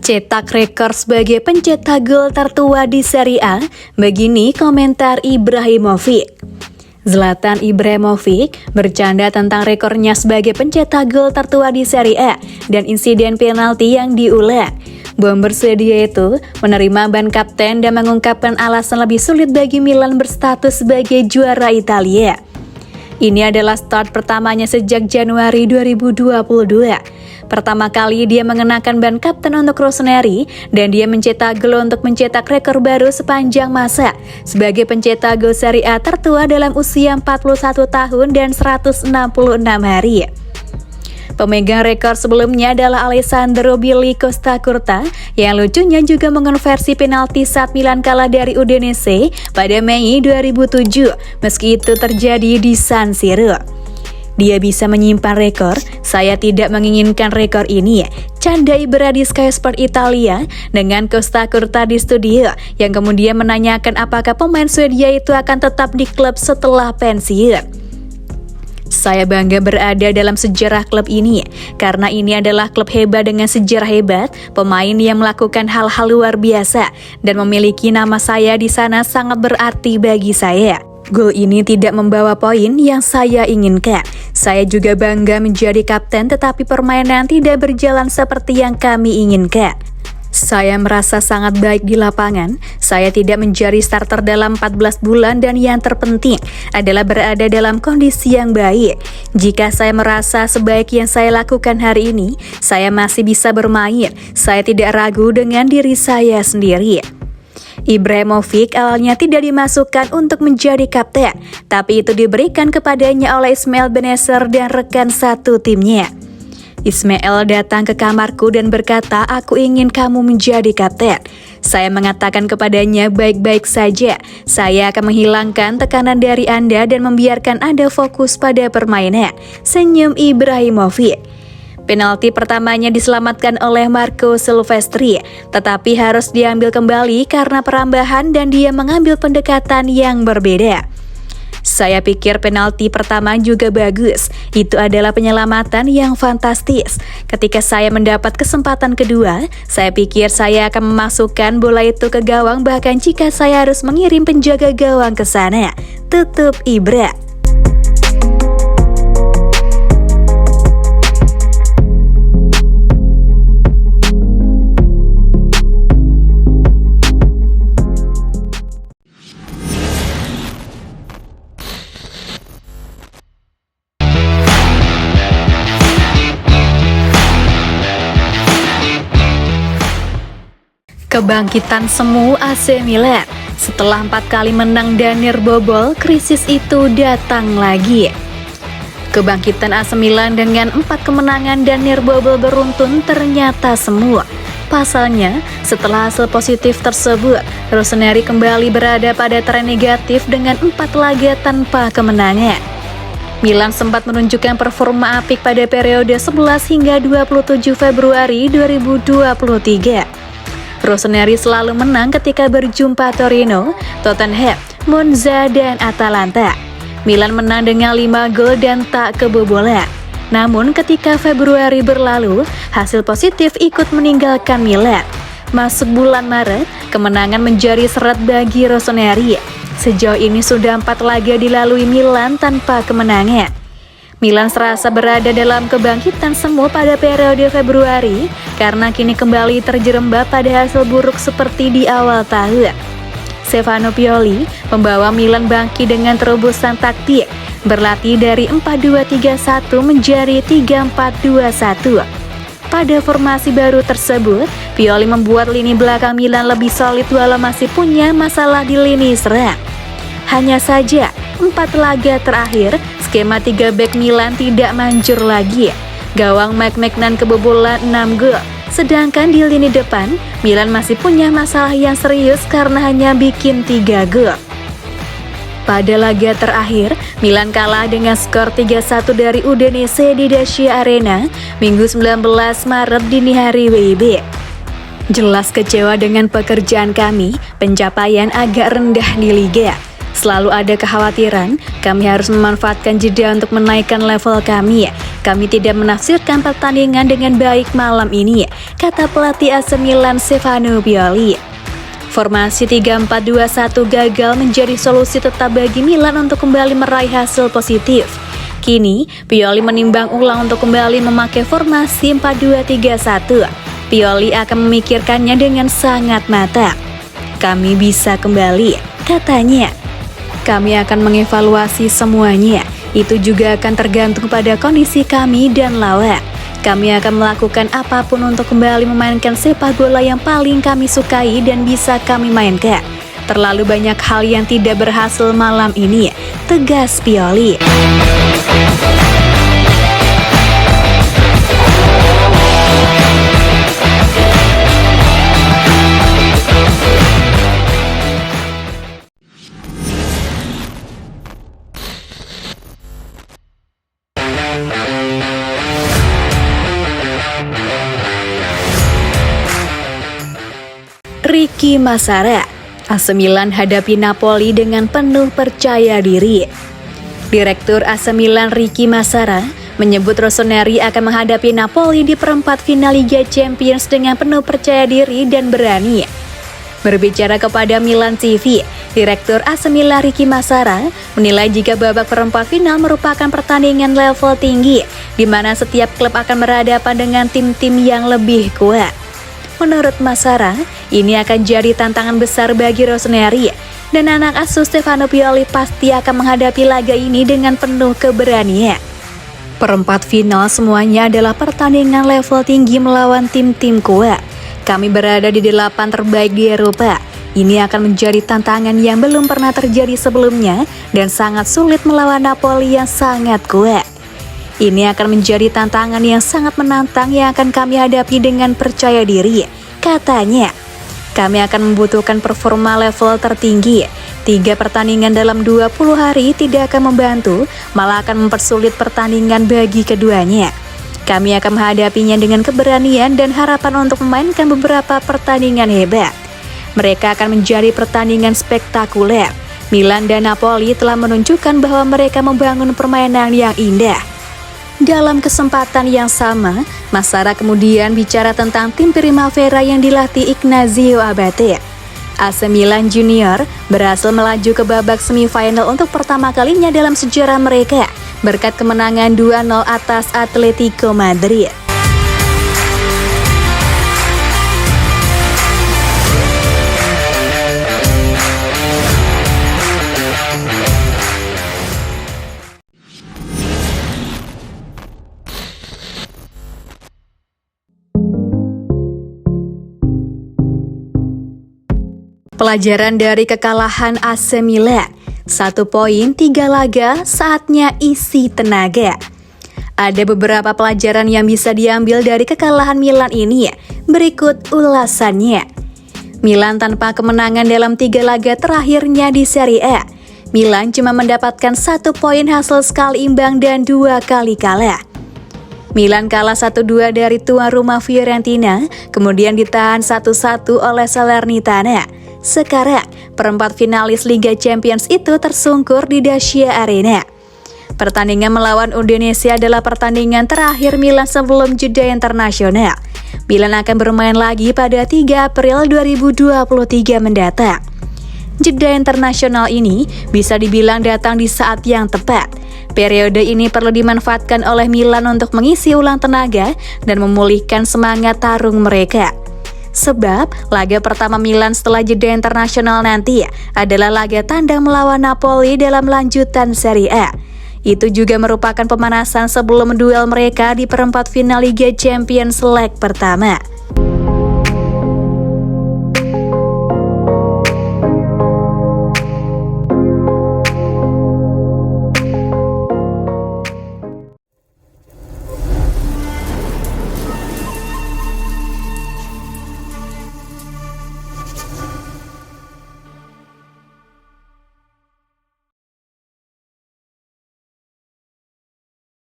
Cetak rekor sebagai pencetak gol tertua di Serie A, begini komentar Ibrahimovic. Zlatan Ibrahimovic bercanda tentang rekornya sebagai pencetak gol tertua di Serie A dan insiden penalti yang diulang. Bomber Swedia itu menerima ban kapten dan mengungkapkan alasan lebih sulit bagi Milan berstatus sebagai juara Italia. Ini adalah start pertamanya sejak Januari 2022. Pertama kali dia mengenakan ban kapten untuk Rossoneri dan dia mencetak gol untuk mencetak rekor baru sepanjang masa sebagai pencetak gol Serie A tertua dalam usia 41 tahun dan 166 hari. Pemegang rekor sebelumnya adalah Alessandro Billy Costa Curta yang lucunya juga mengonversi penalti saat Milan kalah dari Udinese pada Mei 2007 meski itu terjadi di San Siro. Dia bisa menyimpan rekor, saya tidak menginginkan rekor ini, canda Ibra di Sky Sport Italia dengan Costa Curta di studio yang kemudian menanyakan apakah pemain Swedia itu akan tetap di klub setelah pensiun. Saya bangga berada dalam sejarah klub ini, karena ini adalah klub hebat dengan sejarah hebat, pemain yang melakukan hal-hal luar biasa, dan memiliki nama saya di sana sangat berarti bagi saya. Gol ini tidak membawa poin yang saya inginkan. Saya juga bangga menjadi kapten, tetapi permainan tidak berjalan seperti yang kami inginkan. Saya merasa sangat baik di lapangan, saya tidak menjadi starter dalam 14 bulan dan yang terpenting adalah berada dalam kondisi yang baik. Jika saya merasa sebaik yang saya lakukan hari ini, saya masih bisa bermain, saya tidak ragu dengan diri saya sendiri. Ibrahimovic awalnya tidak dimasukkan untuk menjadi kapten, tapi itu diberikan kepadanya oleh Ismail Bennacer dan rekan satu timnya. Ismail datang ke kamarku dan berkata, "Aku ingin kamu menjadi kapten." Saya mengatakan kepadanya, "Baik-baik saja, saya akan menghilangkan tekanan dari Anda dan membiarkan Anda fokus pada permainan." Senyum Ibrahimovic. Penalti pertamanya diselamatkan oleh Marco Silvestri, tetapi harus diambil kembali karena perambahan dan dia mengambil pendekatan yang berbeda. Saya pikir penalti pertama juga bagus, itu adalah penyelamatan yang fantastis. Ketika saya mendapat kesempatan kedua, saya pikir saya akan memasukkan bola itu ke gawang bahkan jika saya harus mengirim penjaga gawang ke sana. Tutup Ibra. Kebangkitan semu AC Milan. Setelah 4 kali menang dan bobol, krisis itu datang lagi. Kebangkitan AC Milan dengan 4 kemenangan dan bobol beruntun ternyata semu. Pasalnya, setelah hasil positif tersebut, Rossoneri kembali berada pada tren negatif dengan 4 laga tanpa kemenangan. Milan sempat menunjukkan performa apik pada periode 11 hingga 27 Februari 2023. Rossoneri selalu menang ketika berjumpa Torino, Tottenham, Monza, dan Atalanta. Milan menang dengan 5 gol dan tak kebobolan. Namun ketika Februari berlalu, hasil positif ikut meninggalkan Milan. Masuk bulan Maret, kemenangan menjadi seret bagi Rossoneri. Sejauh ini sudah 4 laga dilalui Milan tanpa kemenangan. Milan serasa berada dalam kebangkitan semu pada periode Februari karena kini kembali terjerembab pada hasil buruk seperti di awal tahun. Stefano Pioli membawa Milan bangkit dengan terobosan taktik, berlatih dari 4-2-3-1 menjadi 3-4-2-1. Pada formasi baru tersebut, Pioli membuat lini belakang Milan lebih solid walau masih punya masalah di lini serang. Hanya saja, 4 laga terakhir, skema 3 bek Milan tidak manjur lagi. Gawang Mike Maignan kebobolan 6 gol. Sedangkan di lini depan, Milan masih punya masalah yang serius karena hanya bikin 3 gol. Pada laga terakhir, Milan kalah dengan skor 3-1 dari Udinese di Dacia Arena, Minggu 19 Maret dini hari WIB. Jelas kecewa dengan pekerjaan kami, pencapaian agak rendah di Liga. Selalu ada kekhawatiran, kami harus memanfaatkan jeda untuk menaikkan level kami. Kami tidak menafsirkan pertandingan dengan baik malam ini, kata pelatih AC Milan Stefano Pioli. Formasi 3-4-2-1 gagal menjadi solusi tetap bagi Milan untuk kembali meraih hasil positif. Kini, Pioli menimbang ulang untuk kembali memakai formasi 4-2-3-1. Pioli akan memikirkannya dengan sangat matang. Kami bisa kembali, katanya. Kami akan mengevaluasi semuanya. Itu juga akan tergantung pada kondisi kami dan lawan. Kami akan melakukan apapun untuk kembali memainkan sepak bola yang paling kami sukai dan bisa kami mainkan. Terlalu banyak hal yang tidak berhasil malam ini, tegas Pioli. Ricky Massara, AC Milan hadapi Napoli dengan penuh percaya diri. Direktur AC Milan Ricky Massara menyebut Rossoneri akan menghadapi Napoli di perempat final Liga Champions dengan penuh percaya diri dan berani. Berbicara kepada Milan TV, Direktur AC Milan Ricky Massara menilai jika babak perempat final merupakan pertandingan level tinggi, di mana setiap klub akan berhadapan dengan tim-tim yang lebih kuat. Menurut Massara, ini akan jadi tantangan besar bagi Rossoneri, dan anak asuh Stefano Pioli pasti akan menghadapi laga ini dengan penuh keberanian. Perempat final semuanya adalah pertandingan level tinggi melawan tim-tim kuat. Kami berada di 8 terbaik di Eropa. Ini akan menjadi tantangan yang belum pernah terjadi sebelumnya dan sangat sulit melawan Napoli yang sangat kuat. Ini akan menjadi tantangan yang sangat menantang yang akan kami hadapi dengan percaya diri, katanya. Kami akan membutuhkan performa level tertinggi. 3 pertandingan dalam 20 hari tidak akan membantu, malah akan mempersulit pertandingan bagi keduanya. Kami akan menghadapinya dengan keberanian dan harapan untuk memainkan beberapa pertandingan hebat. Mereka akan menjadi pertandingan spektakuler. Milan dan Napoli telah menunjukkan bahwa mereka membangun permainan yang indah. Dalam kesempatan yang sama, Massara kemudian bicara tentang tim Primavera yang dilatih Ignazio Abate. AC Milan Junior berhasil melaju ke babak semifinal untuk pertama kalinya dalam sejarah mereka, berkat kemenangan 2-0 atas Atletico Madrid. Pelajaran dari kekalahan AC Milan, 1 poin 3 laga, saatnya isi tenaga. Ada beberapa pelajaran yang bisa diambil dari kekalahan Milan ini, berikut ulasannya. Milan tanpa kemenangan dalam 3 laga terakhirnya di Serie A. Milan cuma mendapatkan 1 poin hasil sekali imbang dan 2 kali kalah. Milan kalah 1-2 dari tuan rumah Fiorentina, kemudian ditahan 1-1 oleh Salernitana. Sekarang, perempat finalis Liga Champions itu tersungkur di Dacia Arena. Pertandingan melawan Udinese adalah pertandingan terakhir Milan sebelum jeda internasional. Milan akan bermain lagi pada 3 April 2023 mendatang. Jeda internasional ini bisa dibilang datang di saat yang tepat. Periode ini perlu dimanfaatkan oleh Milan untuk mengisi ulang tenaga dan memulihkan semangat tarung mereka. Sebab, laga pertama Milan setelah jeda internasional nanti adalah laga tandang melawan Napoli dalam lanjutan Serie A. Itu juga merupakan pemanasan sebelum duel mereka di perempat final Liga Champions leg pertama.